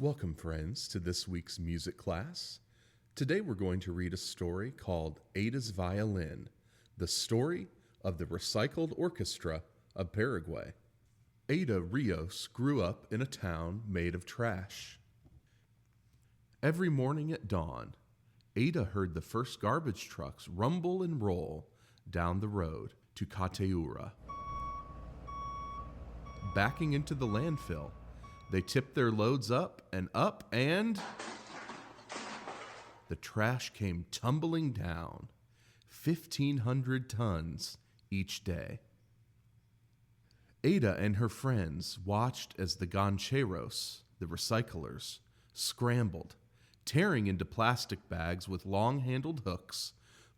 Welcome, friends, to this week's music class. Today we're going to read a story called Ada's Violin, the story of the recycled orchestra of Paraguay. Ada Rios grew up in a town made of trash. Every morning at dawn, Ada heard the first garbage trucks rumble and roll down the road to Cateura. Backing into the landfill, they tipped their loads up, and the trash came tumbling down, 1,500 tons each day. Ada and her friends watched as the gancheros, the recyclers, scrambled, tearing into plastic bags with long-handled hooks,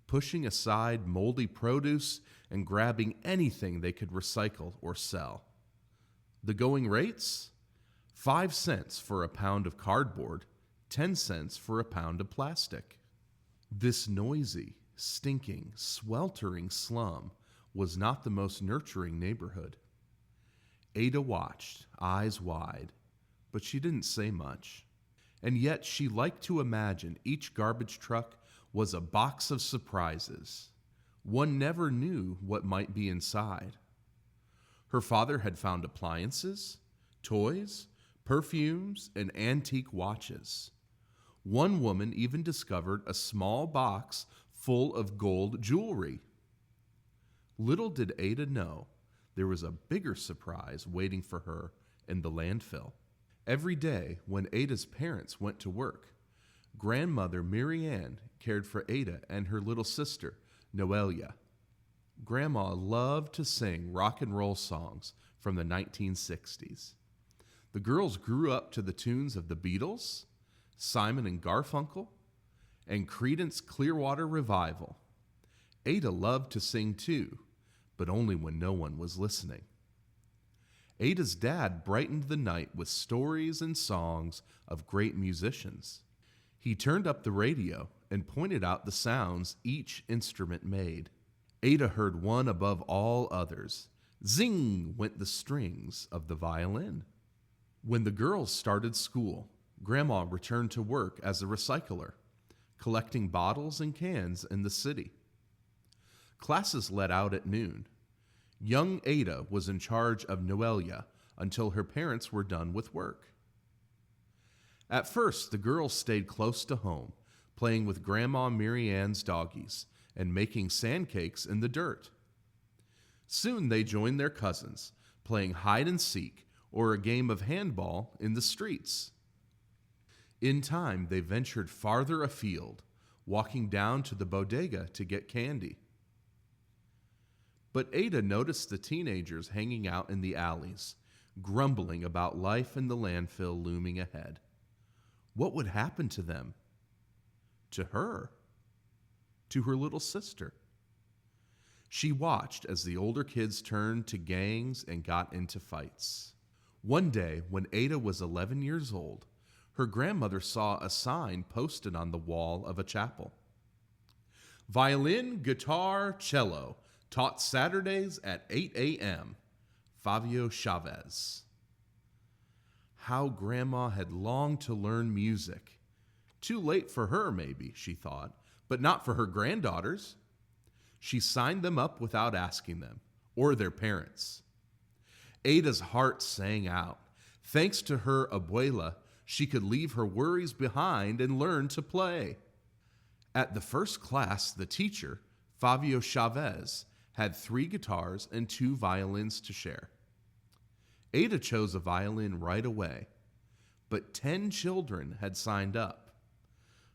pushing aside moldy produce and grabbing anything they could recycle or sell. The going rates? 5 cents for a pound of cardboard, 10 cents for a pound of plastic. This noisy, stinking, sweltering slum was not the most nurturing neighborhood. Ada watched, eyes wide, but she didn't say much. And yet she liked to imagine each garbage truck was a box of surprises. One never knew what might be inside. Her father had found appliances, toys, perfumes, and antique watches. One woman even discovered a small box full of gold jewelry. Little did Ada know there was a bigger surprise waiting for her in the landfill. Every day when Ada's parents went to work, grandmother Mary Ann cared for Ada and her little sister, Noelia. Grandma loved to sing rock and roll songs from the 1960s. The girls grew up to the tunes of the Beatles, Simon and Garfunkel, and Creedence Clearwater Revival. Ada loved to sing too, but only when no one was listening. Ada's dad brightened the night with stories and songs of great musicians. He turned up the radio and pointed out the sounds each instrument made. Ada heard one above all others. Zing went the strings of the violin. When the girls started school, Grandma returned to work as a recycler, collecting bottles and cans in the city. Classes let out at noon. Young Ada was in charge of Noelia until her parents were done with work. At first, the girls stayed close to home, playing with Grandma Mary Ann's doggies and making sand cakes in the dirt. Soon they joined their cousins, playing hide and seek or a game of handball in the streets. In time, they ventured farther afield, walking down to the bodega to get candy. But Ada noticed the teenagers hanging out in the alleys, grumbling about life in the landfill looming ahead. What would happen to them? To her? To her little sister? She watched as the older kids turned to gangs and got into fights. One day, when Ada was 11 years old, her grandmother saw a sign posted on the wall of a chapel. Violin, guitar, cello, taught Saturdays at 8 a.m. Fabio Chavez. How Grandma had longed to learn music. Too late for her, maybe, she thought, but not for her granddaughters. She signed them up without asking them, or their parents. Ada's heart sang out. Thanks to her abuela, she could leave her worries behind and learn to play. At the first class, the teacher, Fabio Chavez, had 3 guitars and 2 violins to share. Ada chose a violin right away, but 10 children had signed up.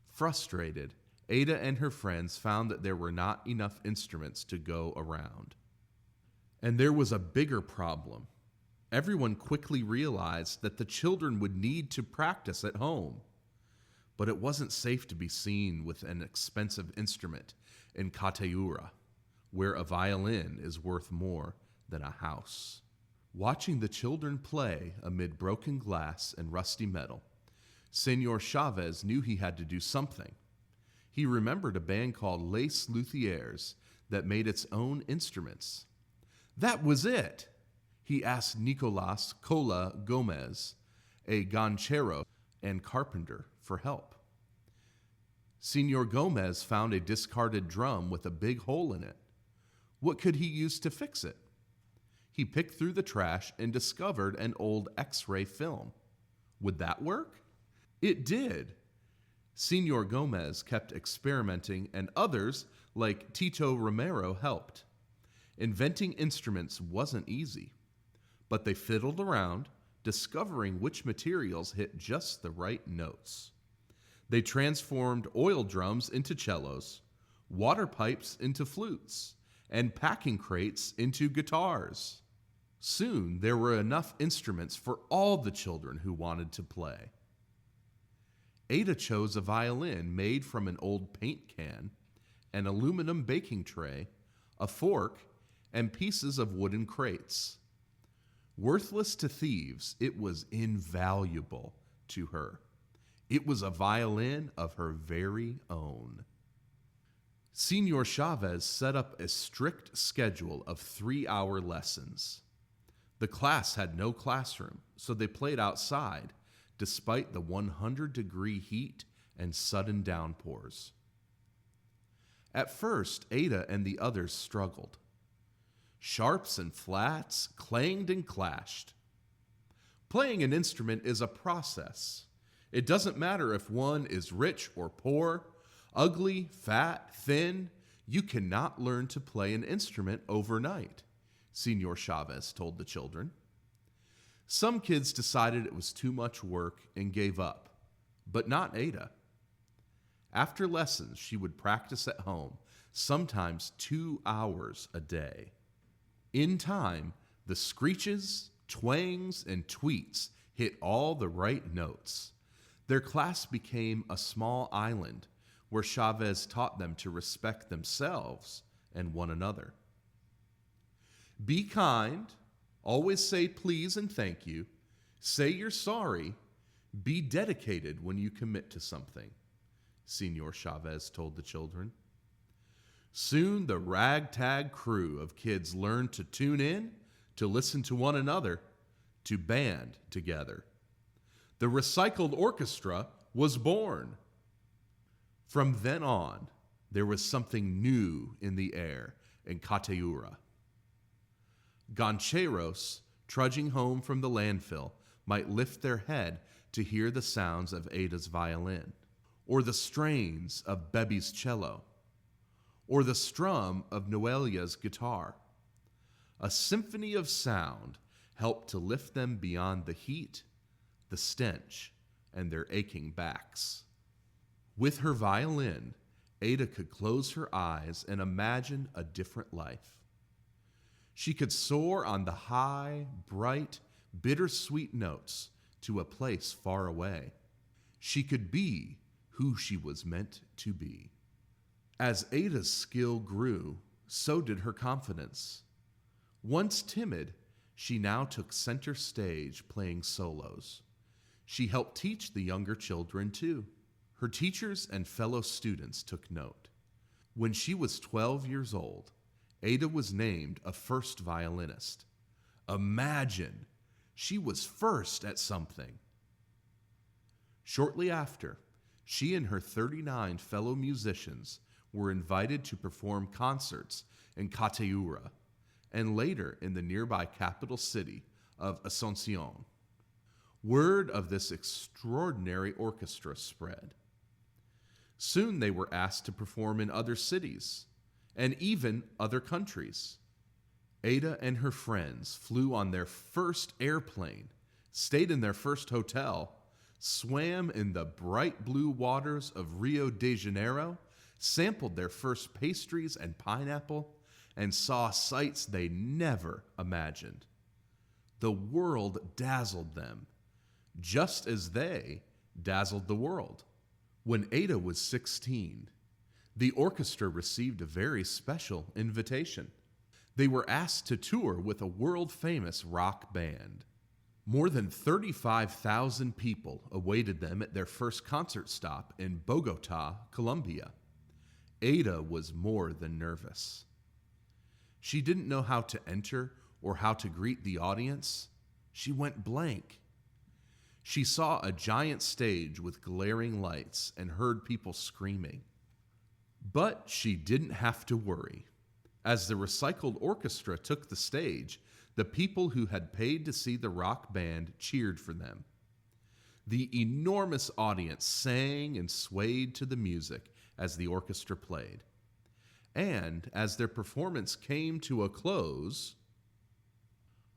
Frustrated, Ada and her friends found that there were not enough instruments to go around. And there was a bigger problem. Everyone quickly realized that the children would need to practice at home. But it wasn't safe to be seen with an expensive instrument in Cateura, where a violin is worth more than a house. Watching the children play amid broken glass and rusty metal, Senor Chavez knew he had to do something. He remembered a band called Les Luthiers that made its own instruments. That was it! He asked Nicolas Cola Gomez, a ganchero, and carpenter for help. Senor Gomez found a discarded drum with a big hole in it. What could he use to fix it? He picked through the trash and discovered an old X-ray film. Would that work? It did. Senor Gomez kept experimenting, and others, like Tito Romero, helped. Inventing instruments wasn't easy, but they fiddled around, discovering which materials hit just the right notes. They transformed oil drums into cellos, water pipes into flutes, and packing crates into guitars. Soon there were enough instruments for all the children who wanted to play. Ada chose a violin made from an old paint can, an aluminum baking tray, a fork, and pieces of wooden crates. Worthless to thieves, it was invaluable to her. It was a violin of her very own. Senor Chavez set up a strict schedule of 3-hour lessons. The class had no classroom, so they played outside, despite the 100-degree heat and sudden downpours. At first, Ada and the others struggled. Sharps and flats clanged and clashed. Playing an instrument is a process. It doesn't matter if one is rich or poor, ugly, fat, thin. You cannot learn to play an instrument overnight, Senor Chavez told the children. Some kids decided it was too much work and gave up, but not Ada. After lessons, she would practice at home, sometimes 2 hours a day. In time, the screeches, twangs, and tweets hit all the right notes. Their class became a small island where Chavez taught them to respect themselves and one another. Be kind, always say please and thank you, say you're sorry, be dedicated when you commit to something, Senor Chavez told the children. Soon the ragtag crew of kids learned to tune in, to listen to one another, to band together. The recycled orchestra was born. From then on, there was something new in the air in Cateura. Gancheros, trudging home from the landfill, might lift their head to hear the sounds of Ada's violin, or the strains of Bebe's cello, or the strum of Noelia's guitar. A symphony of sound helped to lift them beyond the heat, the stench, and their aching backs. With her violin, Ada could close her eyes and imagine a different life. She could soar on the high, bright, bittersweet notes to a place far away. She could be who she was meant to be. As Ada's skill grew, so did her confidence. Once timid, she now took center stage playing solos. She helped teach the younger children too. Her teachers and fellow students took note. When she was 12 years old, Ada was named a first violinist. Imagine! She was first at something. Shortly after, she and her 39 fellow musicians were invited to perform concerts in Cateura and later in the nearby capital city of Asunción. Word of this extraordinary orchestra spread. Soon they were asked to perform in other cities and even other countries. Ada and her friends flew on their first airplane, stayed in their first hotel, swam in the bright blue waters of Rio de Janeiro, sampled their first pastries and pineapple, and saw sights they never imagined. The world dazzled them, just as they dazzled the world. When Ada was 16, the orchestra received a very special invitation. They were asked to tour with a world-famous rock band. More than 35,000 people awaited them at their first concert stop in Bogota, Colombia. Ada was more than nervous. She didn't know how to enter or how to greet the audience. She went blank. She saw a giant stage with glaring lights and heard people screaming. But she didn't have to worry. As the recycled orchestra took the stage, the people who had paid to see the rock band cheered for them. The enormous audience sang and swayed to the music as the orchestra played. And as their performance came to a close,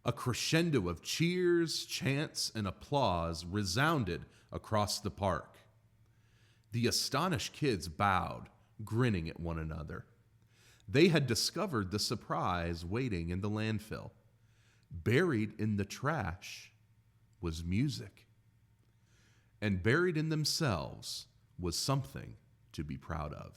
a crescendo of cheers, chants, and applause resounded across the park. The astonished kids bowed, grinning at one another. They had discovered the surprise waiting in the landfill. Buried in the trash was music. And buried in themselves was something to be proud of.